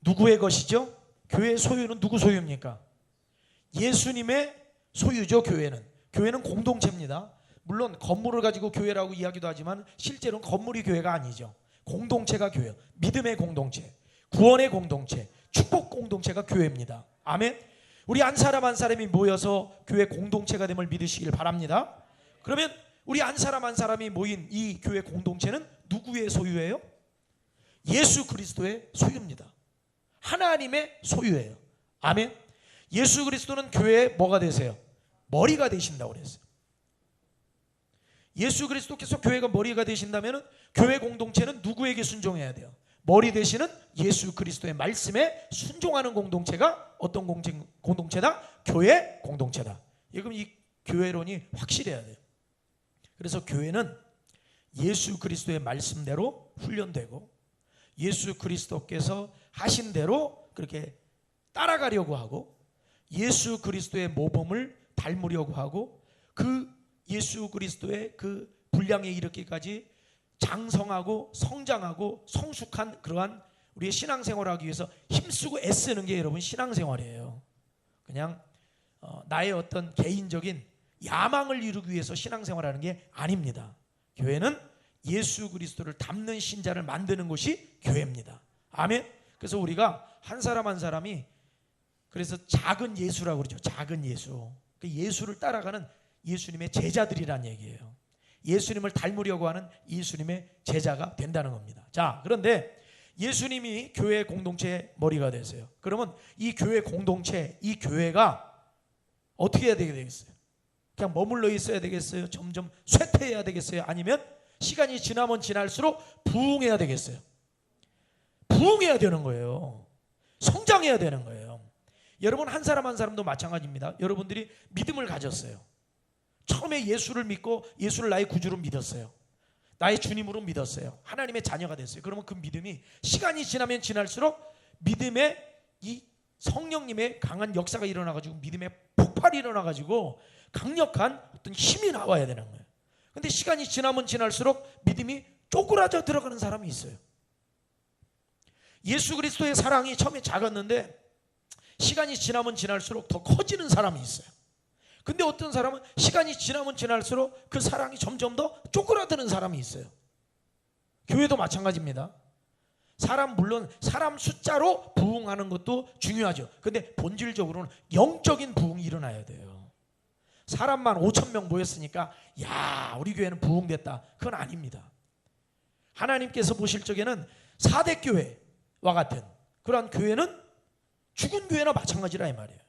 누구의 것이죠? 교회의 소유는 누구 소유입니까? 예수님의 소유죠. 교회는 공동체입니다. 물론 건물을 가지고 교회라고 이야기도 하지만 실제로는 건물이 교회가 아니죠. 공동체가 교회예요. 믿음의 공동체, 구원의 공동체, 축복 공동체가 교회입니다. 아멘. 우리 한 사람 한 사람이 모여서 교회 공동체가 됨을 믿으시길 바랍니다. 그러면 우리 한 사람이 모인 이 교회 공동체는 누구의 소유예요? 예수 그리스도의 소유입니다. 하나님의 소유예요. 아멘. 예수 그리스도는 교회의 뭐가 되세요? 머리가 되신다고 그랬어요. 예수 그리스도께서 교회가 머리가 되신다면 교회 공동체는 누구에게 순종해야 돼요? 머리 되시는 예수 그리스도의 말씀에 순종하는 공동체가 어떤 공동체다? 교회 공동체다. 그럼 이 교회론이 확실해야 돼요. 그래서 교회는 예수 그리스도의 말씀대로 훈련되고 예수 그리스도께서 하신 대로 그렇게 따라가려고 하고 예수 그리스도의 모범을 닮으려고 하고 그 예수 그리스도의 그 분량에 이르기까지 장성하고 성장하고 성숙한 그러한 우리의 신앙생활을 하기 위해서 힘쓰고 애쓰는 게 여러분 신앙생활이에요. 그냥 나의 어떤 개인적인 야망을 이루기 위해서 신앙생활하는 게 아닙니다. 교회는 예수 그리스도를 닮는 신자를 만드는 곳이 교회입니다. 아멘. 그래서 우리가 한 사람 한 사람이 그래서 작은 예수라고 그러죠. 작은 예수. 그 예수를 따라가는 예수님의 제자들이란 얘기예요. 예수님을 닮으려고 하는 예수님의 제자가 된다는 겁니다. 자, 그런데 예수님이 교회 공동체의 머리가 되세요. 그러면 이 교회 공동체, 이 교회가 어떻게 해야 되겠어요? 그냥 머물러 있어야 되겠어요? 점점 쇠퇴해야 되겠어요? 아니면 시간이 지나면 지날수록 부흥해야 되겠어요? 부흥해야 되는 거예요. 성장해야 되는 거예요. 여러분 한 사람 한 사람도 마찬가지입니다. 여러분들이 믿음을 가졌어요. 처음에 예수를 믿고 예수를 나의 구주로 믿었어요. 나의 주님으로 믿었어요. 하나님의 자녀가 됐어요. 그러면 그 믿음이 시간이 지나면 지날수록 믿음의 이 성령님의 강한 역사가 일어나가지고 믿음의 폭발이 일어나가지고 강력한 어떤 힘이 나와야 되는 거예요. 근데 시간이 지나면 지날수록 믿음이 쪼그라져 들어가는 사람이 있어요. 예수 그리스도의 사랑이 처음에 작았는데 시간이 지나면 지날수록 더 커지는 사람이 있어요. 근데 어떤 사람은 시간이 지나면 지날수록 그 사랑이 점점 더 쪼그라드는 사람이 있어요. 교회도 마찬가지입니다. 물론 사람 숫자로 부흥하는 것도 중요하죠. 근데 본질적으로는 영적인 부흥이 일어나야 돼요. 사람만 5,000명 모였으니까 야 우리 교회는 부흥됐다. 그건 아닙니다. 하나님께서 보실 적에는 4대 교회와 같은 그러한 교회는 죽은 교회나 마찬가지라 이 말이에요.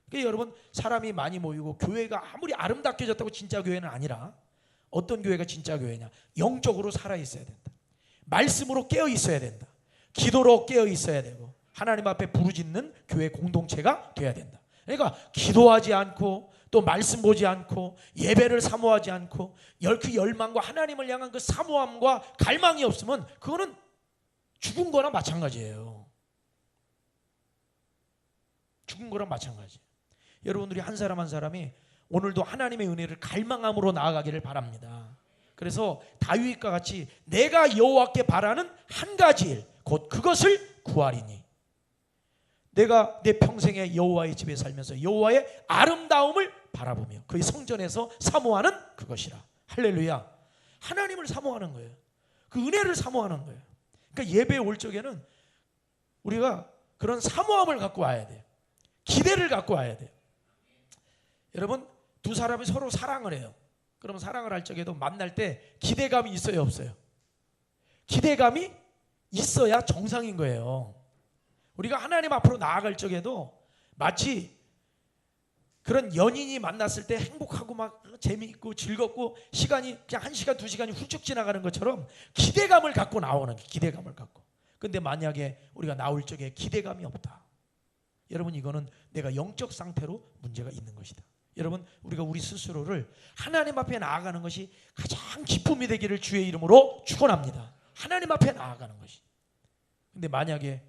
그러니까 여러분 사람이 많이 모이고 교회가 아무리 아름답게 졌다고 진짜 교회는 아니라 어떤 교회가 진짜 교회냐? 영적으로 살아있어야 된다. 말씀으로 깨어 있어야 된다. 기도로 깨어 있어야 되고 하나님 앞에 부르짖는 교회 공동체가 돼야 된다. 그러니까 기도하지 않고 또 말씀 보지 않고 예배를 사모하지 않고 그 열망과 하나님을 향한 그 사모함과 갈망이 없으면 그거는 죽은 거나 마찬가지예요. 죽은 거랑 마찬가지. 여러분들이 한 사람 한 사람이 오늘도 하나님의 은혜를 갈망함으로 나아가기를 바랍니다. 그래서 다윗과 같이 내가 여호와께 바라는 한 가지 일 곧 그것을 구하리니 내가 내 평생에 여호와의 집에 살면서 여호와의 아름다움을 바라보며 그의 성전에서 사모하는 그것이라. 할렐루야. 하나님을 사모하는 거예요. 그 은혜를 사모하는 거예요. 그러니까 예배에 올 적에는 우리가 그런 사모함을 갖고 와야 돼요. 기대를 갖고 와야 돼요. 여러분 두 사람이 서로 사랑을 해요. 그럼 사랑을 할 적에도 만날 때 기대감이 있어요 없어요? 기대감이 있어야 정상인 거예요. 우리가 하나님 앞으로 나아갈 적에도 마치 그런 연인이 만났을 때 행복하고 막 재미있고 즐겁고 시간이 그냥 1시간 2시간이 훌쩍 지나가는 것처럼 기대감을 갖고 나오는 게 기대감을 갖고. 근데 만약에 우리가 나올 적에 기대감이 없다. 여러분 이거는 내가 영적 상태로 문제가 있는 것이다. 여러분 우리가 우리 스스로를 하나님 앞에 나아가는 것이 가장 기쁨이 되기를 주의 이름으로 축원합니다. 하나님 앞에 나아가는 것이. 근데 만약에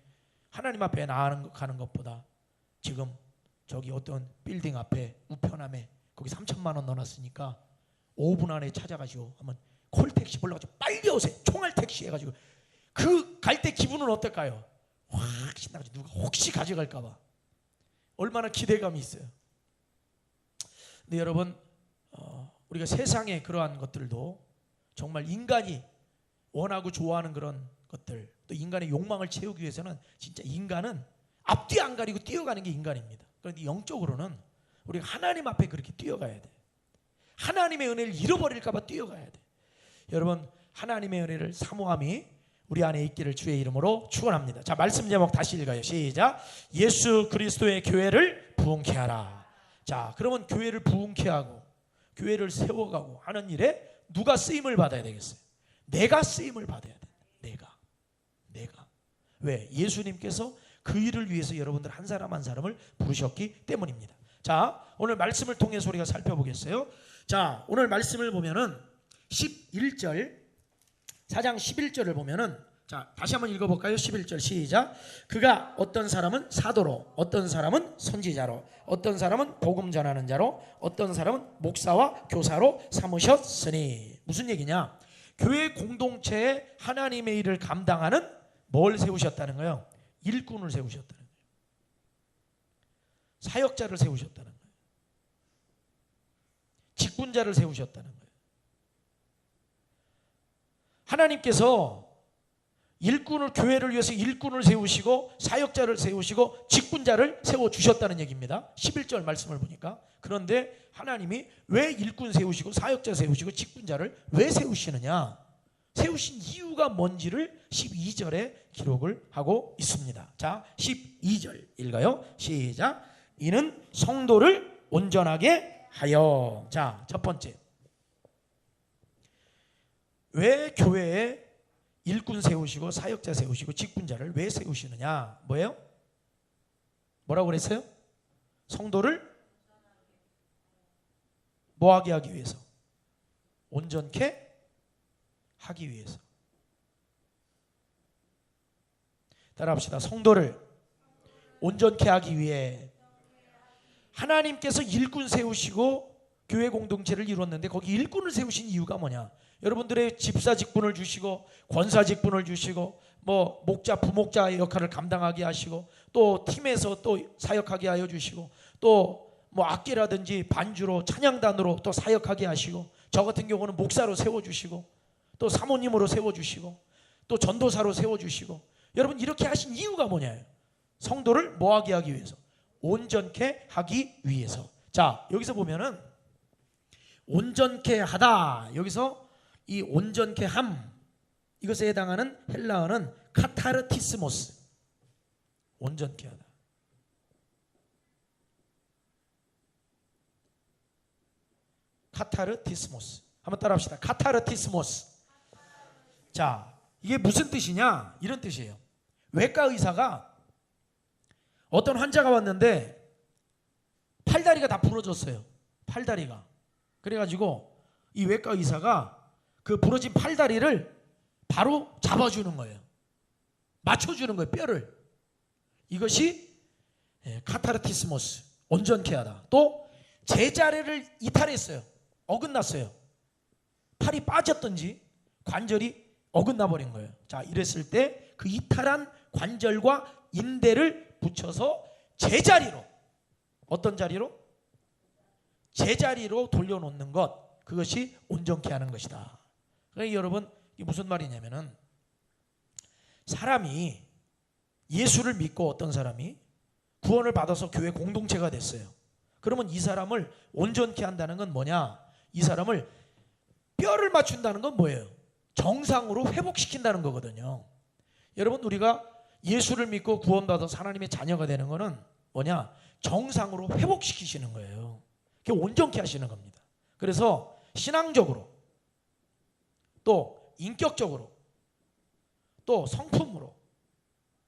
하나님 앞에 나아가는 것보다 지금 저기 어떤 빌딩 앞에 우편함에 거기 3,000만 원 넣어놨으니까 5분 안에 찾아가시고 한번 콜택시 불러가지고 빨리 오세요. 총알 택시 해가지고 그 갈 때 기분은 어떨까요? 확 막 신나가지고 누가 혹시 가져갈까봐 얼마나 기대감이 있어요. 근데 여러분, 우리가 세상의 그러한 것들도 정말 인간이 원하고 좋아하는 그런 것들, 또 인간의 욕망을 채우기 위해서는 진짜 인간은 앞뒤 안 가리고 뛰어가는 게 인간입니다. 그런데 영적으로는 우리가 하나님 앞에 그렇게 뛰어가야 돼. 하나님의 은혜를 잃어버릴까봐 뛰어가야 돼. 여러분, 하나님의 은혜를 사모함이 우리 안에 있기를 주의 이름으로 축원합니다. 자, 말씀 제목 다시 읽어요. 시작. 예수 그리스도의 교회를 부흥케 하라. 자, 그러면 교회를 부흥케 하고 교회를 세워가고 하는 일에 누가 쓰임을 받아야 되겠어요? 내가 쓰임을 받아야 돼. 내가. 왜? 예수님께서 그 일을 위해서 여러분들 한 사람 한 사람을 부르셨기 때문입니다. 자, 오늘 말씀을 통해서 우리가 살펴보겠어요. 자, 오늘 말씀을 보면은 11절, 4장 11절을 보면은, 자, 다시 한번 읽어볼까요? 11절 시작. 그가 어떤 사람은 사도로, 어떤 사람은 선지자로, 어떤 사람은 복음 전하는 자로, 어떤 사람은 목사와 교사로 삼으셨으니. 무슨 얘기냐? 교회 공동체에 하나님의 일을 감당하는 뭘 세우셨다는 거예요? 일꾼을 세우셨다는 거예요. 사역자를 세우셨다는 거예요. 직분자를 세우셨다는 거예요. 하나님께서 일꾼을, 교회를 위해서 일꾼을 세우시고 사역자를 세우시고 직분자를 세워주셨다는 얘기입니다. 11절 말씀을 보니까. 그런데 하나님이 왜 일꾼 세우시고 사역자 세우시고 직분자를 왜 세우시느냐, 세우신 이유가 뭔지를 12절에 기록을 하고 있습니다. 자, 12절 읽어요. 시작. 이는 성도를 온전하게 하여. 자, 첫 번째, 왜 교회에 일꾼 세우시고 사역자 세우시고 직분자를 왜 세우시느냐? 뭐예요? 뭐라고 그랬어요? 성도를 뭐하게 하기 위해서? 온전케 하기 위해서. 따라합시다. 성도를 온전케 하기 위해. 하나님께서 일꾼 세우시고 교회 공동체를 이뤘는데 거기 일꾼을 세우신 이유가 뭐냐? 여러분들의 집사 직분을 주시고 권사 직분을 주시고 뭐 목자 부목자 역할을 감당하게 하시고 또 팀에서 또 사역하게 하여 주시고 또 뭐 악기라든지 반주로 찬양단으로 또 사역하게 하시고, 저 같은 경우는 목사로 세워주시고 또 사모님으로 세워주시고 또 전도사로 세워주시고. 여러분, 이렇게 하신 이유가 뭐냐요? 성도를 뭐하게 하기 위해서? 온전케 하기 위해서. 자, 여기서 보면은 온전케 하다, 여기서 이 온전케 함, 이것에 해당하는 헬라어는 카타르티스모스. 온전케 하다. 카타르티스모스. 한번 따라합시다. 카타르티스모스. 자, 이게 무슨 뜻이냐? 이런 뜻이에요. 외과 의사가 어떤 환자가 왔는데 팔다리가 다 부러졌어요. 팔다리가. 그래가지고 이 외과 의사가 그 부러진 팔다리를 바로 잡아주는 거예요. 맞춰주는 거예요. 뼈를. 이것이 카타르티스모스, 온전케 하다. 또 제자리를 이탈했어요. 어긋났어요. 팔이 빠졌든지 관절이 어긋나 버린 거예요. 자, 이랬을 때 그 이탈한 관절과 인대를 붙여서 제자리로, 어떤 자리로? 제자리로 돌려놓는 것, 그것이 온전케 하는 것이다. 그러니까 여러분, 이게 무슨 말이냐면은, 사람이 예수를 믿고 어떤 사람이 구원을 받아서 교회 공동체가 됐어요. 그러면 이 사람을 온전케 한다는 건 뭐냐? 이 사람을 뼈를 맞춘다는 건 뭐예요? 정상으로 회복시킨다는 거거든요. 여러분, 우리가 예수를 믿고 구원받아서 하나님의 자녀가 되는 거는 뭐냐? 정상으로 회복시키시는 거예요. 그게 온전케 하시는 겁니다. 그래서 신앙적으로, 또 인격적으로, 또 성품으로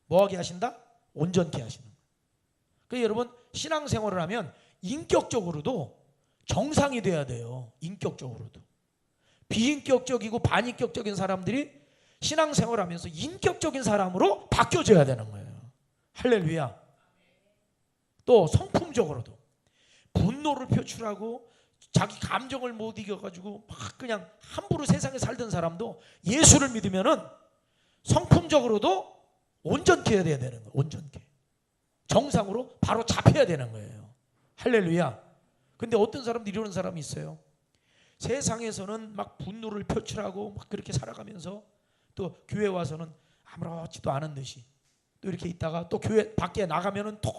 뭐하게 하신다? 온전케 하시는 거예요. 그러니까 여러분, 신앙생활을 하면 인격적으로도 정상이 돼야 돼요. 인격적으로도. 비인격적이고 반인격적인 사람들이 신앙생활을 하면서 인격적인 사람으로 바뀌어져야 되는 거예요. 할렐루야. 또 성품적으로도 분노를 표출하고 자기 감정을 못 이겨가지고 막 그냥 함부로 세상에 살던 사람도 예수를 믿으면은 성품적으로도 온전케 해야 되는 거예요. 온전케. 정상으로 바로 잡혀야 되는 거예요. 할렐루야. 근데 어떤 사람들이 이러는 사람이 있어요. 세상에서는 막 분노를 표출하고 막 그렇게 살아가면서 또 교회 와서는 아무렇지도 않은 듯이 또 이렇게 있다가 또 교회 밖에 나가면은 또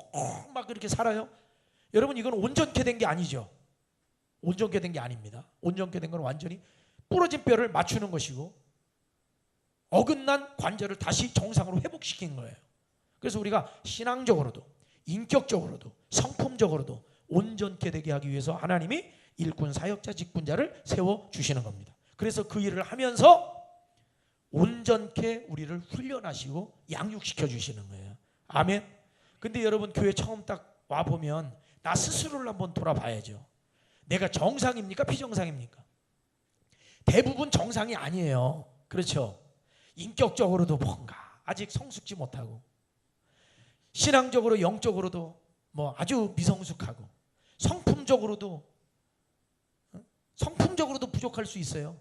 막 그렇게 살아요. 여러분, 이건 온전케 된 게 아니죠. 온전케 된 게 아닙니다. 온전케 된 건 완전히 부러진 뼈를 맞추는 것이고 어긋난 관절을 다시 정상으로 회복시킨 거예요. 그래서 우리가 신앙적으로도 인격적으로도 성품적으로도 온전케 되게 하기 위해서 하나님이 일꾼, 사역자, 직분자를 세워주시는 겁니다. 그래서 그 일을 하면서 온전케 우리를 훈련하시고 양육시켜 주시는 거예요. 아멘. 근데 여러분, 교회 처음 딱 와보면 나 스스로를 한번 돌아봐야죠. 내가 정상입니까? 비정상입니까? 대부분 정상이 아니에요. 그렇죠? 인격적으로도 뭔가 아직 성숙지 못하고 신앙적으로 영적으로도 뭐 아주 미성숙하고 성품적으로도 부족할 수 있어요.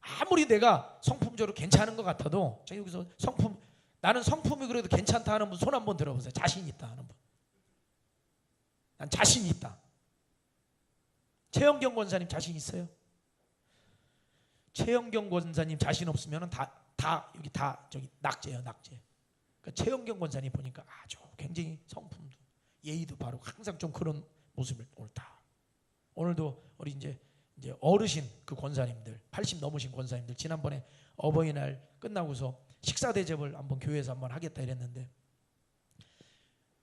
아무리 내가 성품적으로 괜찮은 것 같아도 여기서 나는 성품이 그래도 괜찮다 하는 분 손 한번 들어보세요. 자신 있다 하는 분. 난 자신 있다. 최영경 권사님 자신 있어요? 최영경 권사님 자신 없으면 여기 다 저기 낙제예요, 낙제. 그러니까 최영경 권사님 보니까 아주 굉장히 성품도 예의도 바르고 항상 좀 그런 모습을 오늘도 우리 이제 어르신 그 권사님들 80 넘으신 권사님들 지난번에 어버이날 끝나고서 식사 대접을 한번 교회에서 한번 하겠다 이랬는데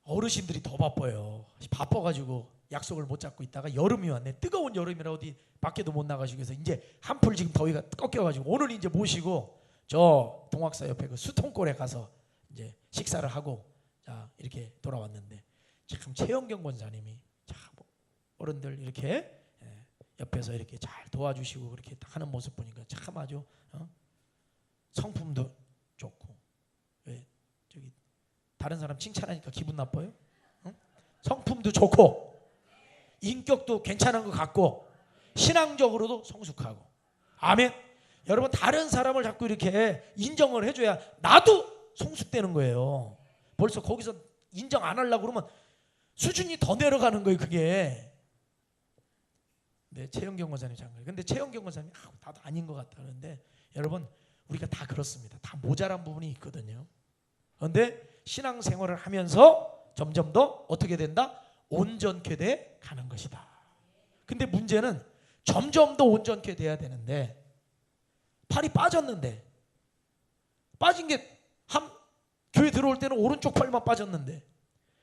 어르신들이 더 바빠요. 바빠가지고 약속을 못 잡고 있다가 여름이 왔네. 뜨거운 여름이라 어디 밖에도 못 나가시고 해서 이제 한풀 지금 더위가 꺾여가지고 오늘 이제 모시고 저 동학사 옆에 그 수통골에 가서 이제 식사를 하고 자 이렇게 돌아왔는데 참 최영경 권사님이 참 어른들 이렇게 옆에서 이렇게 잘 도와주시고 그렇게 딱 하는 모습 보니까 참 아주 성품도 좋고 왜 저기 다른 사람 칭찬하니까 기분 나빠요? 성품도 좋고 인격도 괜찮은 것 같고 신앙적으로도 성숙하고 아멘. 여러분 다른 사람을 자꾸 이렇게 인정을 해줘야 나도 성숙되는 거예요. 벌써 거기서 인정 안 하려고 그러면 수준이 더 내려가는 거예요. 그게 네, 최영경 권사님 장관. 근데 최영경 권사님 나도 아닌 것 같다 그러는데 여러분 우리가 다 그렇습니다. 다 모자란 부분이 있거든요. 그런데 신앙생활을 하면서 점점 더 어떻게 된다? 온전케 돼 가는 것이다. 근데 문제는 점점 더 온전케 돼야 되는데 팔이 빠졌는데 빠진 게 교회 들어올 때는 오른쪽 팔만 빠졌는데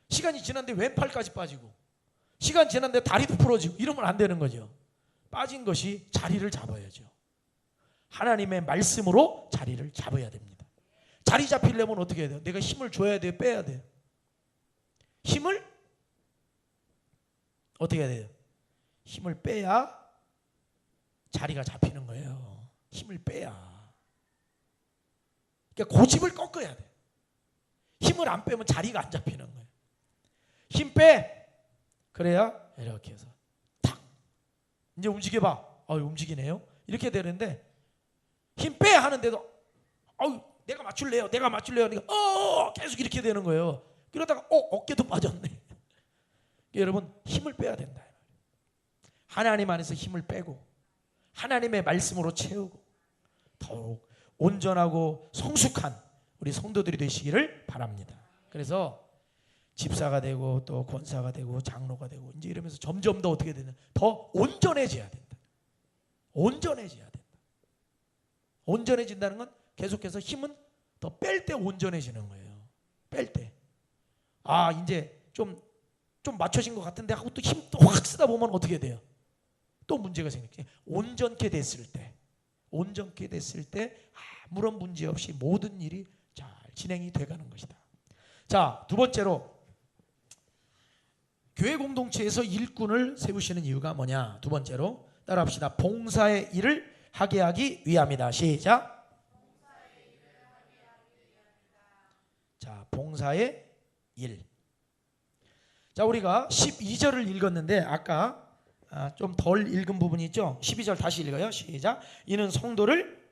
시간이 지났는데 왼팔까지 빠지고 시간 지났는데 다리도 부러지고 이러면 안 되는 거죠. 빠진 것이 자리를 잡아야죠. 하나님의 말씀으로 자리를 잡아야 됩니다. 자리 잡히려면 어떻게 해야 돼요? 내가 힘을 줘야 돼요? 빼야 돼요? 힘을 어떻게 해야 돼요? 힘을 빼야 자리가 잡히는 거예요. 힘을 빼야. 그러니까 고집을 꺾어야 돼. 힘을 안 빼면 자리가 안 잡히는 거예요. 힘 빼. 그래야 이렇게 해서 탁 이제 움직여봐. 움직이네요. 이렇게 되는데 힘 빼 하는데도 내가 맞출래요. 그러니까 계속 이렇게 되는 거예요. 그러다가 어깨도 빠졌네. 여러분 힘을 빼야 된다. 하나님 안에서 힘을 빼고 하나님의 말씀으로 채우고 더욱 온전하고 성숙한 우리 성도들이 되시기를 바랍니다. 그래서 집사가 되고 또 권사가 되고 장로가 되고 이제 이러면서 점점 더 어떻게 되냐? 더 온전해져야 된다. 온전해져야 된다. 온전해진다는 건 계속해서 힘은 더 뺄 때 온전해지는 거예요. 뺄 때. 이제 좀 맞춰진 것 같은데 하고 또 힘 또 확 쓰다 보면 어떻게 돼요? 또 문제가 생기죠. 온전케 됐을 때 아무런 문제 없이 모든 일이 잘 진행이 돼가는 것이다. 자, 두 번째로 교회 공동체에서 일꾼을 세우시는 이유가 뭐냐? 두 번째로 따라합시다. 봉사의 일을 하게 하기 위함이다. 시작. 자, 봉사의 일. 자, 우리가 12절을 읽었는데 아까 좀 덜 읽은 부분이 있죠. 12절 다시 읽어요. 시작. 이는 성도를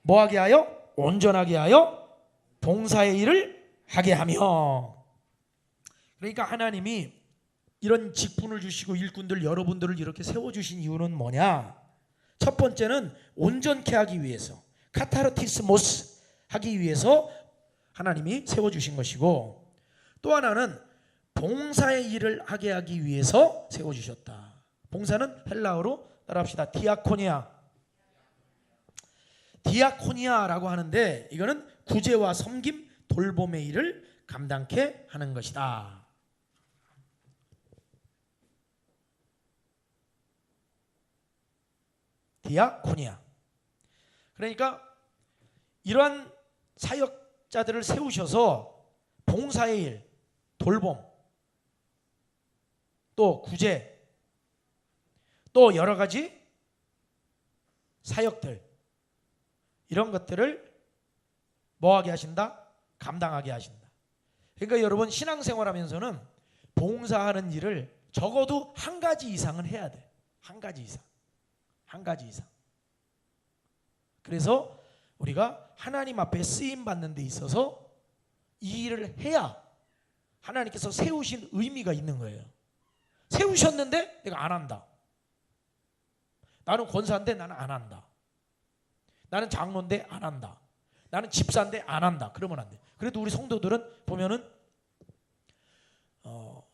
뭐하게 하여? 온전하게 하여 봉사의 일을 하게 하며. 그러니까 하나님이 이런 직분을 주시고 일꾼들 여러분들을 이렇게 세워주신 이유는 뭐냐? 첫 번째는 온전케 하기 위해서, 카타르티스모스 하기 위해서 하나님이 세워주신 것이고, 또 하나는 봉사의 일을 하게 하기 위해서 세워주셨다. 봉사는 헬라어로 따라합시다. 디아코니아라고 하는데, 이거는 구제와 섬김, 돌봄의 일을 감당케 하는 것이다. 디아코니아. 그러니까 이러한 사역자들을 세우셔서 봉사의 일, 돌봄, 또 구제, 또 여러 가지 사역들, 이런 것들을 뭐하게 하신다? 감당하게 하신다. 그러니까 여러분 신앙생활하면서는 봉사하는 일을 적어도 한 가지 이상은 해야 돼. 한 가지 이상. 그래서 우리가 하나님 앞에 쓰임 받는 데 있어서 이 일을 해야 하나님께서 세우신 의미가 있는 거예요. 세우셨는데 내가 안 한다. 나는 권사인데 나는 안 한다. 나는 장로인데 안 한다. 나는 집사인데 안 한다. 그러면 안 돼. 그래도 우리 성도들은 보면은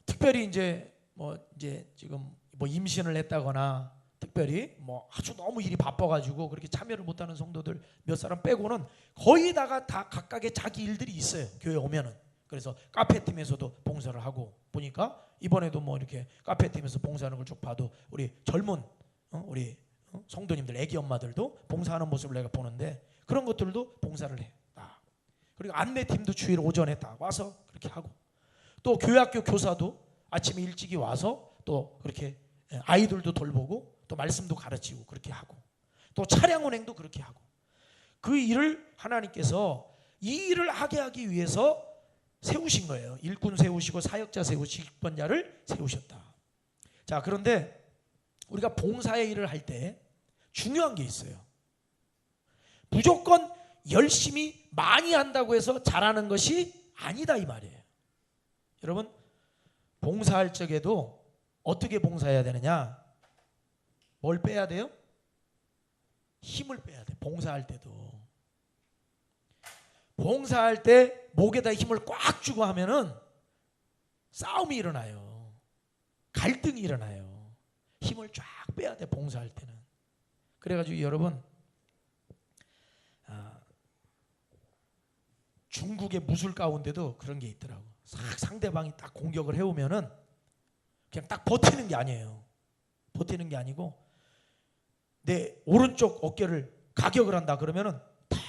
특별히 이제 지금 임신을 했다거나 특별히 아주 너무 일이 바빠가지고 그렇게 참여를 못하는 성도들 몇 사람 빼고는 거의 다가 다 각각의 자기 일들이 있어요. 교회 오면은. 그래서 카페팀에서도 봉사를 하고 보니까 이번에도 이렇게 카페팀에서 봉사하는 걸 쭉 봐도 우리 젊은 우리 성도님들, 애기 엄마들도 봉사하는 모습을 내가 보는데 그런 것들도 봉사를 해. 그리고 안내팀도 주일 오전에 딱 와서 그렇게 하고, 또 교회학교 교사도 아침에 일찍이 와서 또 그렇게 아이들도 돌보고 또 말씀도 가르치고 그렇게 하고, 또 차량 운행도 그렇게 하고, 그 일을 하나님께서 이 일을 하게 하기 위해서 세우신 거예요. 일꾼 세우시고 사역자 세우시고 직분자를 세우셨다. 자, 그런데 우리가 봉사의 일을 할 때 중요한 게 있어요. 무조건 열심히 많이 한다고 해서 잘하는 것이 아니다 이 말이에요. 여러분 봉사할 적에도 어떻게 봉사해야 되느냐? 뭘 빼야 돼요? 힘을 빼야 돼. 봉사할 때도. 봉사할 때 목에다 힘을 꽉 주고 하면은 싸움이 일어나요. 갈등이 일어나요. 힘을 쫙 빼야 돼. 봉사할 때는. 그래가지고 여러분 중국의 무술 가운데도 그런 게 있더라고. 상대방이 딱 공격을 해오면은 그냥 딱 버티는 게 아니에요. 버티는 게 아니고 내 오른쪽 어깨를 가격을 한다 그러면은 탁,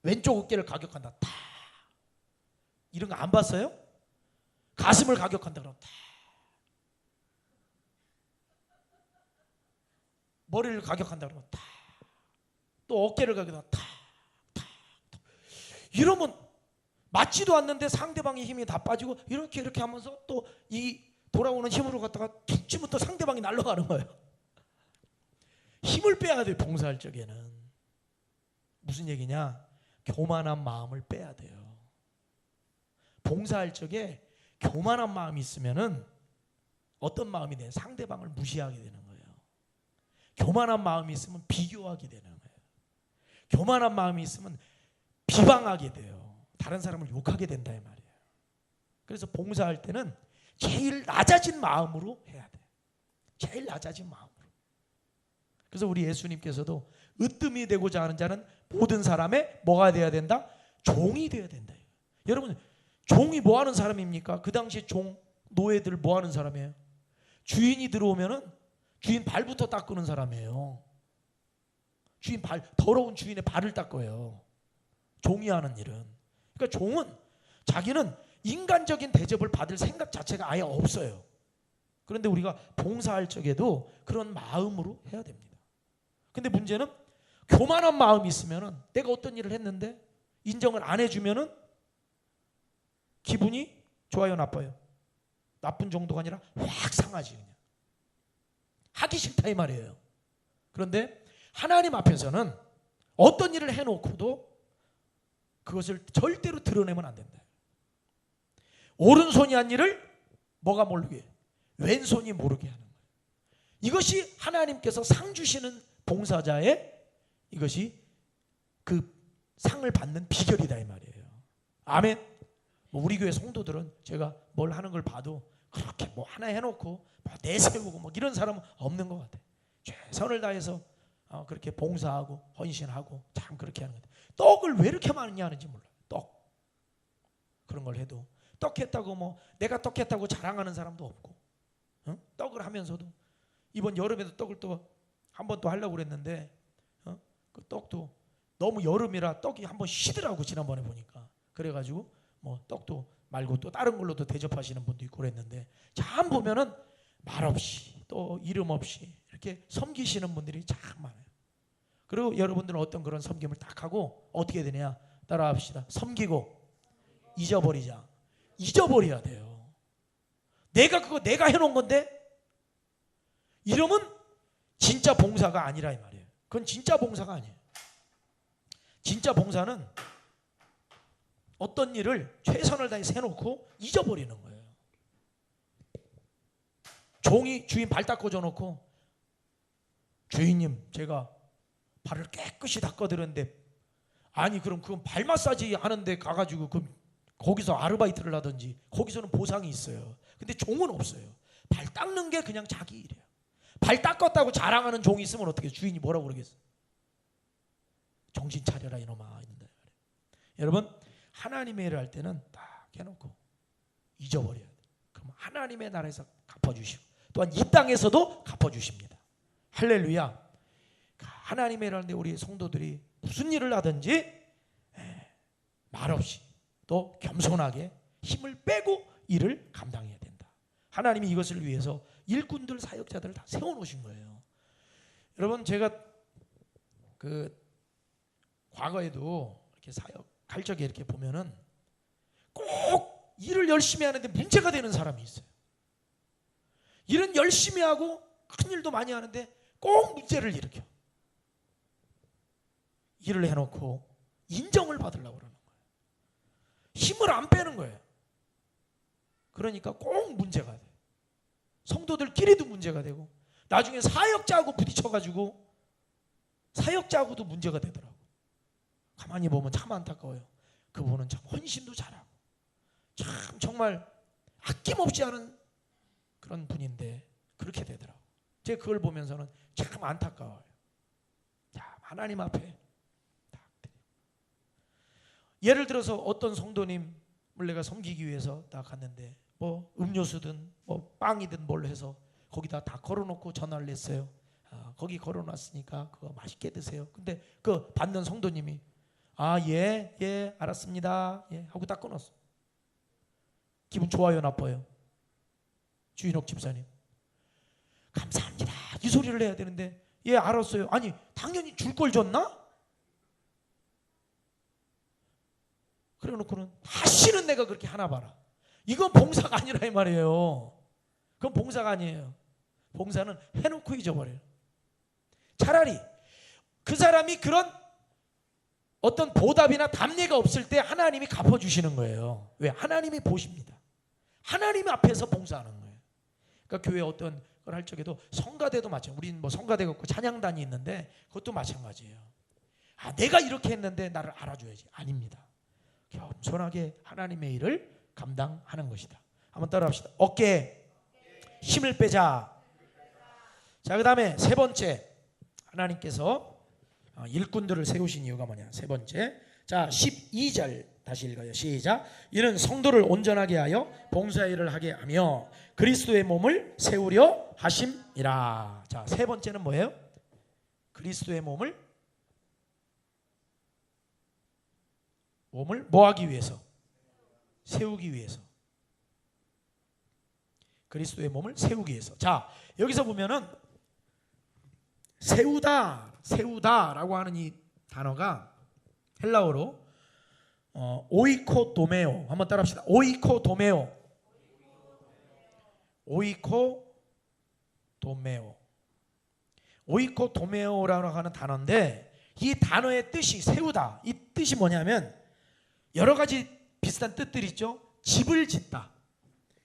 왼쪽 어깨를 가격한다 탁, 이런 거 안 봤어요? 가슴을 가격한다 그러면 탁, 머리를 가격한다 그러면 탁, 또 어깨를 가격한다 탁, 탁, 탁. 이러면 맞지도 않는데 상대방의 힘이 다 빠지고 이렇게 하면서 또 이 돌아오는 힘으로 갖다가 툭 치면 또 상대방이 날아가는 거예요. 힘을 빼야 돼. 봉사할 적에는. 무슨 얘기냐? 교만한 마음을 빼야 돼요. 봉사할 적에 교만한 마음이 있으면은 어떤 마음이 돼요? 상대방을 무시하게 되는 거예요. 교만한 마음이 있으면 비교하게 되는 거예요. 교만한 마음이 있으면 비방하게 돼요. 다른 사람을 욕하게 된다 이 말이에요. 그래서 봉사할 때는 제일 낮아진 마음으로 해야 돼. 제일 낮아진 마음으로. 그래서 우리 예수님께서도 으뜸이 되고자 하는 자는 모든 사람의 뭐가 돼야 된다? 종이 돼야 된다. 여러분 종이 뭐 하는 사람입니까? 그 당시 종 노예들 뭐 하는 사람이에요? 주인이 들어오면은 주인 발부터 닦는 사람이에요. 주인 발, 더러운 주인의 발을 닦아요. 종이 하는 일은. 그러니까 종은 자기는 인간적인 대접을 받을 생각 자체가 아예 없어요. 그런데 우리가 봉사할 적에도 그런 마음으로 해야 됩니다. 근데 문제는 교만한 마음이 있으면은 내가 어떤 일을 했는데 인정을 안 해주면은 기분이 좋아요, 나빠요? 나쁜 정도가 아니라 확 상하지 그냥. 하기 싫다 이 말이에요. 그런데 하나님 앞에서는 어떤 일을 해놓고도 그것을 절대로 드러내면 안 된다. 오른손이 한 일을 뭐가 모르게? 왼손이 모르게 하는 거예요. 이것이 하나님께서 상 주시는 봉사자의 이것이 그 상을 받는 비결이다 이 말이에요. 아멘. 뭐 우리 교회 성도들은 제가 뭘 하는 걸 봐도 그렇게 뭐 하나 해놓고 뭐 내세우고 뭐 이런 사람은 없는 것 같아요. 최선을 다해서 그렇게 봉사하고 헌신하고 참 그렇게 하는 것 같아요. 떡을 왜 이렇게 많이 하는지 몰라요. 떡 그런 걸 해도 떡했다고 뭐 내가 떡했다고 자랑하는 사람도 없고, 응? 떡을 하면서도 이번 여름에도 떡을 또 한 번 또 하려고 그랬는데 그 떡도 너무 여름이라 떡이 한번 쉬더라고 지난번에 보니까. 그래가지고 뭐 떡도 말고 또 다른 걸로도 대접하시는 분도 있고 그랬는데 참 보면은 말없이 또 이름 없이 이렇게 섬기시는 분들이 참 많아요. 그리고 여러분들은 어떤 그런 섬김을 딱 하고 어떻게 되냐 따라합시다. 섬기고 잊어버리자. 잊어버려야 돼요. 내가 그거 내가 해놓은 건데 이러면 진짜 봉사가 아니라 이 말이에요. 그건 진짜 봉사가 아니에요. 진짜 봉사는 어떤 일을 최선을 다해서 해놓고 잊어버리는 거예요. 종이 주인 발 닦아줘 놓고 주인님 제가 발을 깨끗이 닦아드렸는데 아니 그럼 그건 발 마사지 하는데 가가지고 그럼 거기서 아르바이트를 하든지 거기서는 보상이 있어요. 근데 종은 없어요. 발 닦는 게 그냥 자기 일이에요. 발 닦았다고 자랑하는 종이 있으면 어떻게 주인이 뭐라고 그러겠어? 정신 차려라 이놈아. 여러분 하나님의 일을 할 때는 딱 해놓고 잊어버려야 돼요. 그럼 하나님의 나라에서 갚아주시고 또한 이 땅에서도 갚아주십니다. 할렐루야. 하나님의 일을 하는데 우리 성도들이 무슨 일을 하든지 말없이 또 겸손하게 힘을 빼고 일을 감당해야 된다. 하나님이 이것을 위해서 일꾼들 사역자들을 다 세워놓으신 거예요. 여러분 제가 그 과거에도 이렇게 사역 갈 적에 이렇게 보면은 꼭 일을 열심히 하는데 문제가 되는 사람이 있어요. 일은 열심히 하고 큰 일도 많이 하는데 꼭 문제를 일으켜. 일을 해놓고 인정을 받으려고 그러는 거예요. 힘을 안 빼는 거예요. 그러니까 꼭 문제가 돼. 성도들끼리도 문제가 되고 나중에 사역자하고 부딪혀가지고 사역자하고도 문제가 되더라고. 가만히 보면 참 안타까워요. 그분은 참 헌신도 잘하고 참 정말 아낌없이 하는 그런 분인데 그렇게 되더라고. 제가 그걸 보면서는 참 안타까워요. 자, 하나님 앞에 딱 예를 들어서 어떤 성도님을 내가 섬기기 위해서 딱 갔는데 뭐 음료수든 뭐 빵이든 뭘 해서 거기다 다 걸어놓고 전화를 했어요. 거기 걸어놨으니까 그거 맛있게 드세요. 근데 그 받는 성도님이 예, 알았습니다. 예, 하고 딱 끊었어. 기분 좋아요, 나빠요? 주인옥 집사님. 감사합니다. 이 소리를 해야 되는데, 예, 알았어요. 아니, 당연히 줄 걸 줬나? 그래 놓고는 다시는 내가 그렇게 하나 봐라. 이건 봉사가 아니라 이 말이에요. 그건 봉사가 아니에요. 봉사는 해놓고 잊어버려요. 차라리 그 사람이 그런 어떤 보답이나 답례가 없을 때 하나님이 갚아주시는 거예요. 왜? 하나님이 보십니다. 하나님 앞에서 봉사하는 거예요. 그러니까 교회 어떤 걸 할 적에도 성가대도 마찬가지예요. 우리는 뭐 성가대가 없고 찬양단이 있는데 그것도 마찬가지예요. 내가 이렇게 했는데 나를 알아줘야지. 아닙니다. 겸손하게 하나님의 일을 감당하는 것이다. 한번 따라합시다. 어깨에 힘을 빼자. 자, 그 다음에 세 번째 하나님께서 일꾼들을 세우신 이유가 뭐냐? 세 번째. 자, 12절 다시 읽어요. 시작. 이는 성도를 온전하게 하여 봉사의 일을 하게 하며 그리스도의 몸을 세우려 하심이라. 자, 세 번째는 뭐예요? 그리스도의 몸을 뭐 하기 위해서? 세우기 위해서. 그리스도의 몸을 세우기 위해서. 자, 여기서 보면은 세우다라고 하는 이 단어가 헬라어로 오이코도메오. 한번 따라합시다. 오이코도메오. 오이코도메오라고 하는 단어인데 이 단어의 뜻이 세우다. 이 뜻이 뭐냐면 여러 가지 비슷한 뜻들이 있죠. 집을 짓다,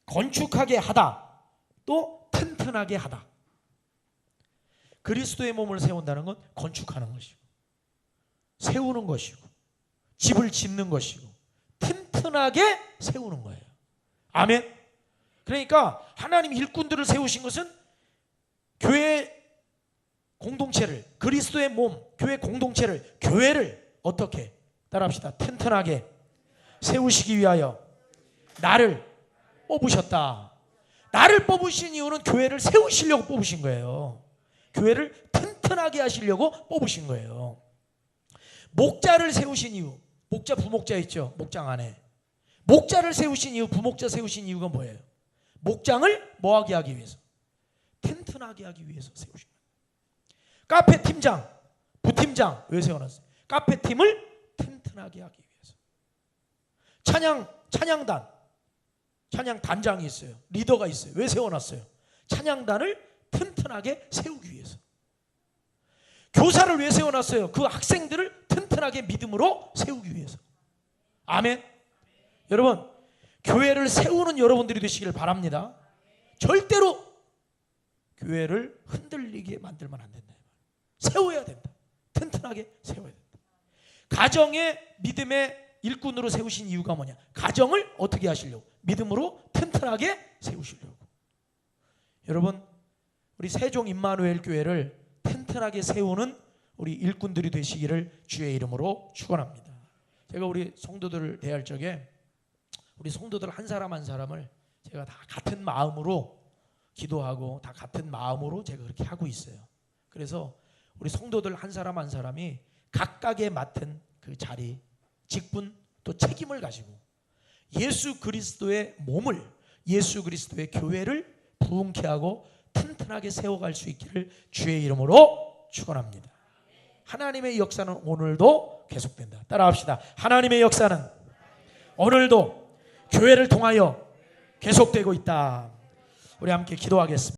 건축하게 하다, 또 튼튼하게 하다. 그리스도의 몸을 세운다는 건 건축하는 것이고, 세우는 것이고, 집을 짓는 것이고, 튼튼하게 세우는 거예요. 아멘. 그러니까 하나님 일꾼들을 세우신 것은 교회 공동체를, 그리스도의 몸, 교회 공동체를, 교회를 어떻게, 따라합시다, 튼튼하게 세우시기 위하여 나를 뽑으셨다. 나를 뽑으신 이유는 교회를 세우시려고 뽑으신 거예요. 교회를 튼튼하게 하시려고 뽑으신 거예요. 목자를 세우신 이유, 목자 부목자 있죠. 목장 안에 목자를 세우신 이유, 부목자 세우신 이유가 뭐예요? 목장을 뭐하게 하기 위해서? 튼튼하게 하기 위해서 세우신 거예요. 카페 팀장, 부팀장 왜 세워놨어요? 카페 팀을 튼튼하게 하기 위해서. 찬양단, 찬양단장이 있어요. 리더가 있어요. 왜 세워놨어요? 찬양단을 튼튼하게 세우기 위해서. 교사를 왜 세워놨어요? 그 학생들을 튼튼하게 믿음으로 세우기 위해서. 아멘. 여러분, 교회를 세우는 여러분들이 되시길 바랍니다. 절대로 교회를 흔들리게 만들면 안 된다. 세워야 된다. 튼튼하게 세워야 된다. 가정의 믿음의 일꾼으로 세우신 이유가 뭐냐? 가정을 어떻게 하시려고? 믿음으로 튼튼하게 세우시려고. 여러분, 우리 세종 임마누엘 교회를 튼튼하게 세우는 우리 일꾼들이 되시기를 주의 이름으로 축원합니다. 제가 우리 성도들을 대할 적에 우리 성도들 한 사람 한 사람을 제가 다 같은 마음으로 기도하고 다 같은 마음으로 제가 그렇게 하고 있어요. 그래서 우리 성도들 한 사람 한 사람이 각각의 맡은 그 자리, 직분, 또 책임을 가지고 예수 그리스도의 몸을, 예수 그리스도의 교회를 부흥케 하고 튼튼하게 세워갈 수 있기를 주의 이름으로 축원합니다. 하나님의 역사는 오늘도 계속된다. 따라합시다. 하나님의 역사는 오늘도 교회를 통하여 계속되고 있다. 우리 함께 기도하겠습니다.